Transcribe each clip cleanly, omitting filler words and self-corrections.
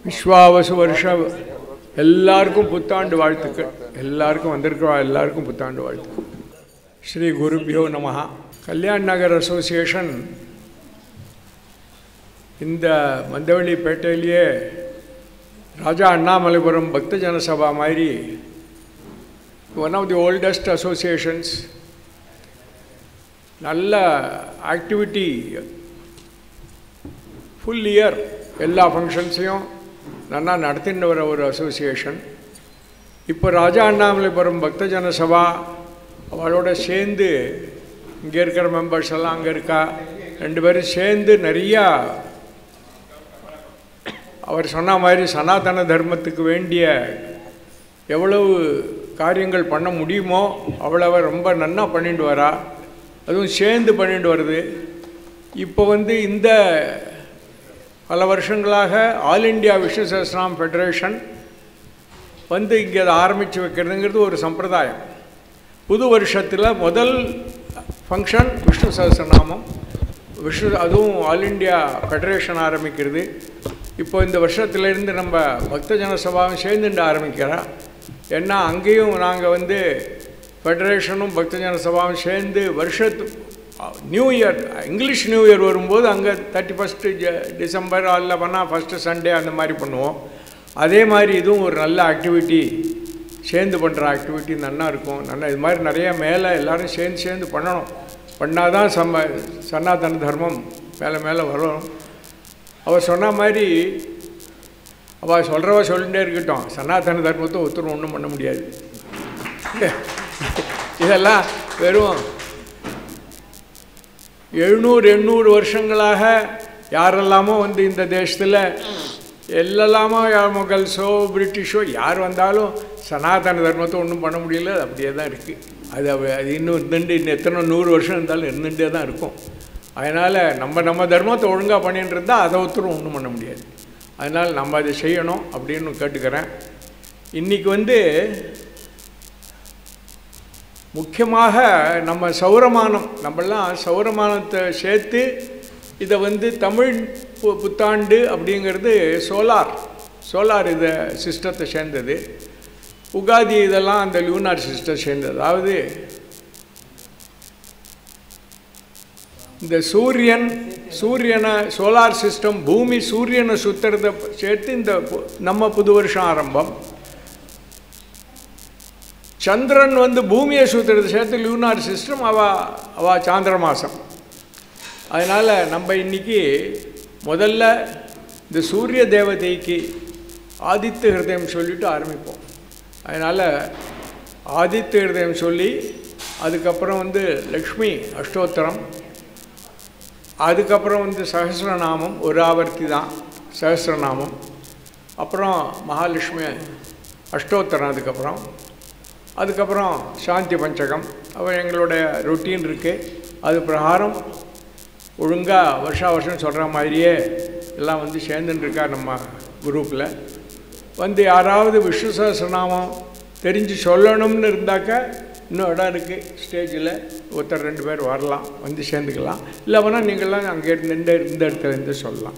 விஸ்வாவசு வருஷ எல்லாருக்கும் புத்தாண்டு வாழ்த்துக்கள். எல்லாருக்கும் வந்திருக்கிறவா எல்லாருக்கும் புத்தாண்டு வாழ்த்துக்கள். ஸ்ரீ குருபியோ நமஹ. கல்யாண் நகர் அசோசியேஷன் இந்த மந்தவெளிப்பேட்டையிலேயே ராஜா அண்ணாமலைபுரம் பக்தஜன சபா மாதிரி one of the oldest associations. நல்ல ஆக்டிவிட்டி, ஃபுல் இயர் எல்லா ஃபங்க்ஷன்ஸையும் நல்லா நடத்தின்னு வர ஒரு அசோசியேஷன். இப்போ ராஜா அண்ணாமலைபுரம் பக்தஜன சபா அவளோட சேர்ந்து இங்கே இருக்கிற மெம்பர்ஸ் எல்லாம் அங்கே இருக்கா, 2 பேரும் சேர்ந்து நிறையா அவர் சொன்ன மாதிரி சனாதன தர்மத்துக்கு வேண்டிய எவ்வளவு காரியங்கள் பண்ண முடியுமோ அவ்வளவு ரொம்ப நன்னா பண்ணிட்டு வரா. அதுவும் சேர்ந்து பண்ணிட்டு வருது. இப்போ இந்த பல வருஷங்களாக all India Vishnu Sahasranama federation இங்கே அதை ஆரம்பித்து வைக்கிறதுங்கிறது ஒரு சம்பிரதாயம். புது வருஷத்தில் முதல் ஃபங்க்ஷன் விஷ்ணு சஹஸ்ரநாமம், அதுவும் ஆல் இண்டியா ஃபெடரேஷன் ஆரம்பிக்கிறது. இப்போ இந்த வருஷத்துலேருந்து நம்ம பக்தஜன சபாவும் சேர்ந்துட்டு ஆரம்பிக்கிறா. ஏன்னா அங்கேயும் நாங்கள் ஃபெடரேஷனும் பக்தஜன சபாவும் சேர்ந்து new year, English new year வரும்போது அங்கே 31 டிசம்பர் அதில் பண்ணால் ஃபஸ்ட்டு சண்டே அந்த மாதிரி பண்ணுவோம். அதே மாதிரி இதுவும் ஒரு நல்ல ஆக்டிவிட்டி, சேர்ந்து பண்ணுற ஆக்டிவிட்டி நல்லா இருக்கும். நல்லா இது மாதிரி நிறைய மேலே எல்லோரும் சேர்ந்து பண்ணணும். பண்ணால் தான் சனாதன தர்மம் மேலே வரும். அவர் சொன்ன மாதிரி அவள் சொல்கிறவ சொல்லிகிட்டே இருக்கட்டும், சனாதன தர்மத்தை ஒருத்தரும் ஒன்றும் பண்ண முடியாது. இதெல்லாம் வெறும் 700-800 வருஷங்களாக யாரெல்லாமோ இந்த தேசத்தில் எல்லாமோ முகல்ஸோ பிரிட்டிஷோ யார் வந்தாலும் சனாதன தர்மத்தை ஒன்றும் பண்ண முடியல. அது அப்படியே தான் இருக்குது. அது இன்னும் எத்தனை 100 வருஷம் இருந்தாலும் இருந்துகிட்டே தான் இருக்கும். அதனால் நம்ம தர்மத்தை ஒழுங்காக பண்ணிட்டு இருந்தால் அதை ஒருத்தரும் ஒன்றும் பண்ண முடியாது. அதனால் நம்ம அதை செய்யணும் அப்படின்னு கேட்டுக்கிறேன். இன்றைக்கி முக்கியமாக நம்ம சௌரமானம், நம்மளாம் சௌரமானத்தை சேர்த்து இதை தமிழ் புத்தாண்டு அப்படிங்கிறது சோலார் இதை சிஸ்டத்தை சேர்ந்தது. உகாதி இதெல்லாம் அந்த லூனார் சிஸ்டம் சேர்ந்தது. அதாவது இந்த சூரியனை சோலார் சிஸ்டம், பூமி சூரியனை சுற்றுறதை சேர்த்து இந்த நம்ம புது வருஷம் ஆரம்பம். சந்திரன் பூமியை சுற்றுறது சேர்த்து லூனார் சிஸ்டம், அவ சாந்திர மாதம். அதனால் நம்ம இன்றைக்கி முதல்ல இந்த சூரிய தேவதைக்கு ஆதித்ய ஹிருதயம் சொல்லிவிட்டு ஆரம்பிப்போம். அதனால் ஆதித்ய ஹிருதயம் சொல்லி அதுக்கப்புறம் லக்ஷ்மி அஷ்டோத்திரம், அதுக்கப்புறம் சஹஸ்ரநாமம், ஒரு ஆவர்த்தி தான் சஹஸ்ரநாமம், அப்புறம் மகாலட்சுமி அஷ்டோத்திரம், அதுக்கப்புறம் சாந்தி பஞ்சகம். அப்புறம் எங்களோட ரொட்டீன் இருக்குது. அது பிரகாரம் ஒழுங்காக வருஷம் சொல்கிற மாதிரியே எல்லாம் சேர்ந்துட்டுருக்கா நம்ம குரூப்பில். யாராவது விஷ்ணு சஹஸ்ரநாமம் தெரிஞ்சு சொல்லணும்னு இருந்தாக்கா இன்னும் இடம் இருக்குது. ஸ்டேஜில் ஒருத்தர் 2 பேர் வரலாம், சேர்ந்துக்கலாம். இல்லைன்னா நீங்கள்லாம் அங்கே இந்த இடத்துல சொல்லலாம்.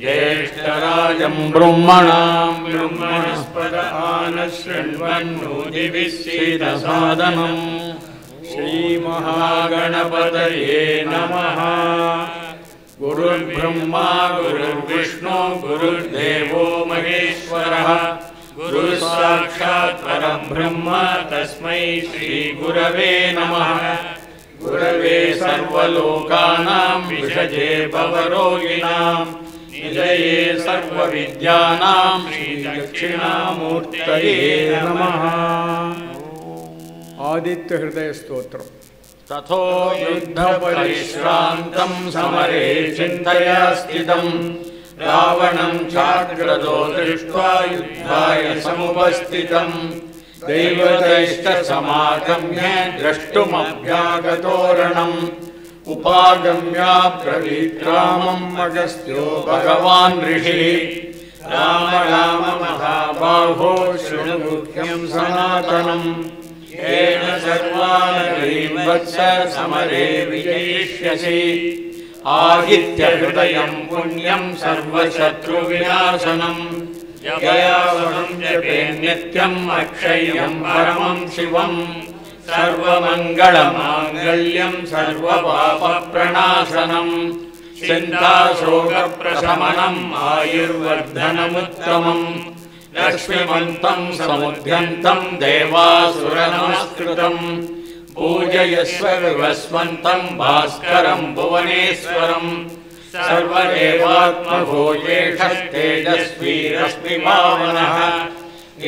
ज्येष्ठराजं ब्रह्मणां ब्रह्मणस्पद आनशृण्वन्नोतिभिस्सीदसादनम् श्रीमहागणपतये नमः। गुरुर्ब्रह्मा गुरुर्विष्णु गुरुर्देवो महेश्वरः गुरुसाक्षात् परब्रह्म तस्मै श्रीगुरवे नमः। गुरवे सर्वलोकानां विषजे भवरोगिणां निजये सर्वविद्यानां श्रीदक्षिणामूर्तये नमः। आदित्य हृदय स्तोत्रम। तथो युद्धपरिश्रान्तं समरे चिन्तया स्थितं रावणं चाग्रतो दृष्ट्वा युद्धाय समुपस्थितं दैवतैश्च समागम्य द्रष्टुमभ्यागतोरणम् उपागम्याब्रवीत् रामम् अगस्त्यो भगवान् ऋषिः राम राम महाबाहो शृणु गुह्यं सनातनम् येन सर्वानरीं वत्स समरे विजयिष्यसि आदित्यहृदयं पुण्यं सर्वशत्रुविनाशनम् ययावहं जपे नित्यम् अक्षय्यं परमं शिवम् सर्वमङ्गलमाङ्गल्यं सर्वपापप्रणाशनम् चिन्ताशोकप्रशमनम् आयुर्वर्धनमुत्तमम् लक्ष्मीमन्तं समुद्यन्तं देवासुरनमस्कृतम् पूजयस्व विवस्वन्तं भास्करं भुवनेश्वरम् सर्वदेवात्मको येषस्तेजस्वी रश्मिपावनः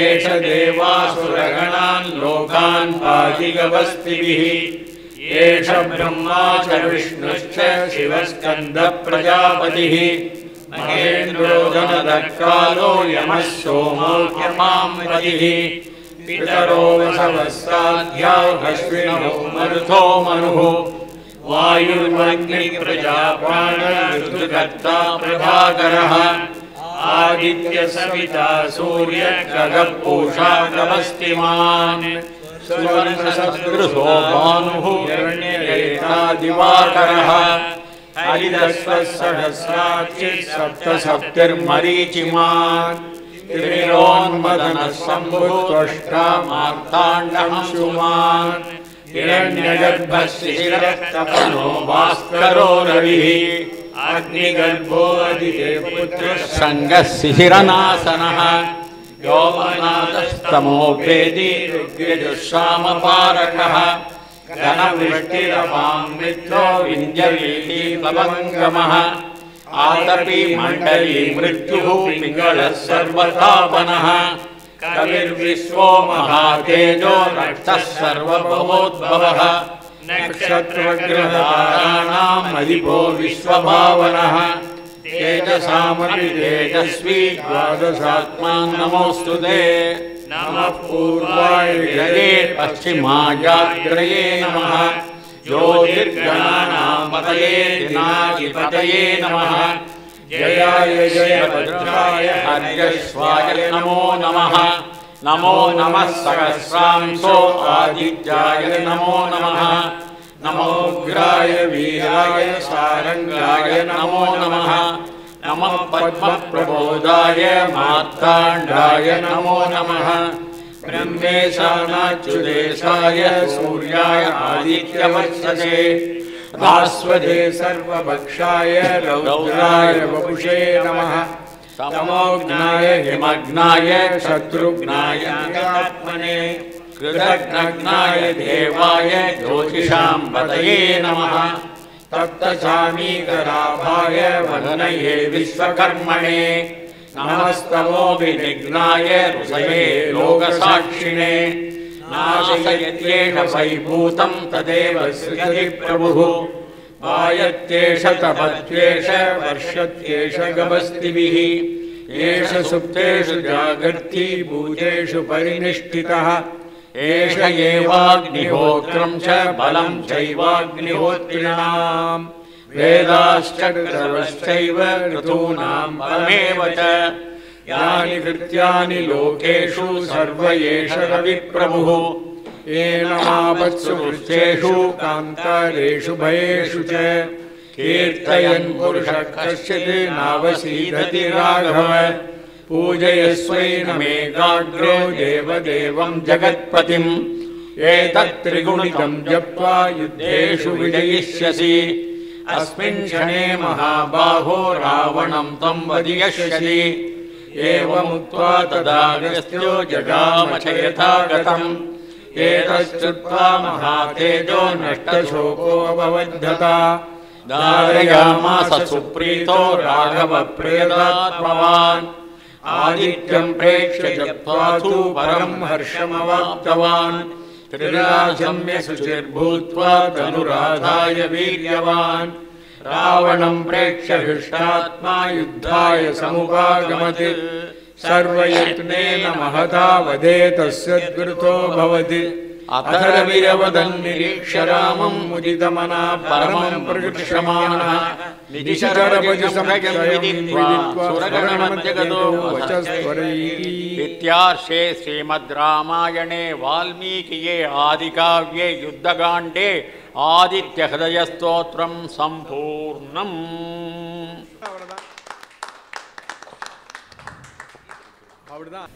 एष देवासुरगणान् लोकान् पादिगवस्तिभिः एष ब्रह्मा च विष्णुश्च शिवस्कन्दप्रजापतिः महेन्द्रो धनदत्कालो यमः सोमो यमाम्पतिः पितरो वसवः साध्या अश्विनो मरुतो मनुः वायुर्वग्निप्रजाप्राणऋतुकर्ता प्रभाकरः आदित्य सविता सूर्य खगः पूषा गवस्तिमान् सुवर्णशत्रुसो भानुः हिरण्यरेता दिवाकरः हरिदस्वः सहस्राक्षिः सप्तसप्तिर्मरीचिमान् त्रिमिरोन्मदनः शम्भुत्वष्टा मार्ताण्डमंशुमान् हिरण्यगर्भः शिशिरस्तपनो भास्करो रविः अग्निगर्भो अधिदेवपुत्रः सङ्गः शिशिरनाशनः योमनाथस्तमोपेदी ऋग्यजुःसामपारकः घनवृष्टिरवां मित्रो विञ्जवीति प्लवङ्गमः आतपी मण्डली मृत्युः पिङ्गलः सर्वतापनः कविर्विश्वो महातेजो रक्तः सर्वभवोद्भवः नक्षत्रग्रहाणाम् अधिपो विश्वभावनः तेजसामपि तेजस्वी द्वादशात्मा नमोऽस्तु ते नमः पूर्वाय पश्चिमायाग्रये नमः ज्योतिर्गणानां पतये दिनाधिपतये नमः जयाय जयभद्राय हर्यश्वाय नमो नमः नमो नमः सहस्रांशो आदित्याय नमो नमः नमोग्राय वीराय सारंगाय नमो नमः नमः पद्मप्रबोधाय मार्ताण्डाय नमो नमः ब्रह्मेशानाच्युतेशाय सूर्याय आदित्यवर्चसे भास्वते सर्वभक्षाय रौद्राय वपुषे नमः तमोघ्नाय हिमघ्नाय शत्रुघ्नाय आत्मने कृतघ्नाय देवाय ज्योतिषां पतये नमः तप्तचामीकराभाय वह्नये विश्वकर्मणे नमस्तमोभिनिघ्नाय ऋषये लोकसाक्षिणे नाशयत्येष वैभूतं तदेव सृजति प्रभुः पायत्येष तपत्येष वर्षत्येष गवस्तिभिः एष सुप्तेषु जागर्ति भूतेषु परिनिष्ठितः एष एवाग्निहोत्रं च बलं चैवाग्निहोत्रिणाम् वेदाश्च सर्वश्चैव ऋतूनां बलमेव च यानि कृत्यानि लोकेषु सर्व एष रविप्रभुः येनावत्सु वृक्षेषु कान्तारेषु भयेषु च कीर्तयन् पुरुषः कश्चित् नावसीदति राघव पूजयस्वैनमेकाग्रो देवदेवं जगत्पतिम् एतत् त्रिगुणितं जप्त्वा युद्धेषु विजयिष्यसि अस्मिन् क्षणे महाबाहो रावणं तं वदिष्यसि एवमुक्त्वा तदागस्त्यो जगाम च यथा गतम् एतच्छ्रुत्वा महातेजो नष्टशोकोऽभवद्धता धारयामास सुप्रीतो राघवप्रियदात्मवान् आदित्यं प्रेक्ष्य जप्त्वा तु परं हर्षमवाप्तवान् त्रिराजम्य शुचिर्भूत्वा तनुराधाय वीर्यवान् रावणं प्रेक्ष्य हृष्टात्मा युद्धाय समुपागमत् सर्वयत्नेन महता वदे तस्यद्वृतो भवति अथर्विरवदन्निरीक्ष्य रामं मुदितमना परमं प्रकृष्यमाणः निधिशरभजसंख्यं विदित्वा सुरगणमध्यगतो वचस्त्वरैः। इत्यार्षे श्रीमद् रामायणे वाल्मीकिये आदिकाव्ये युद्धकाण्डे आदित्यहृदयस्तोत्रं सम्पूर्णम्। அவ்வளோதான்.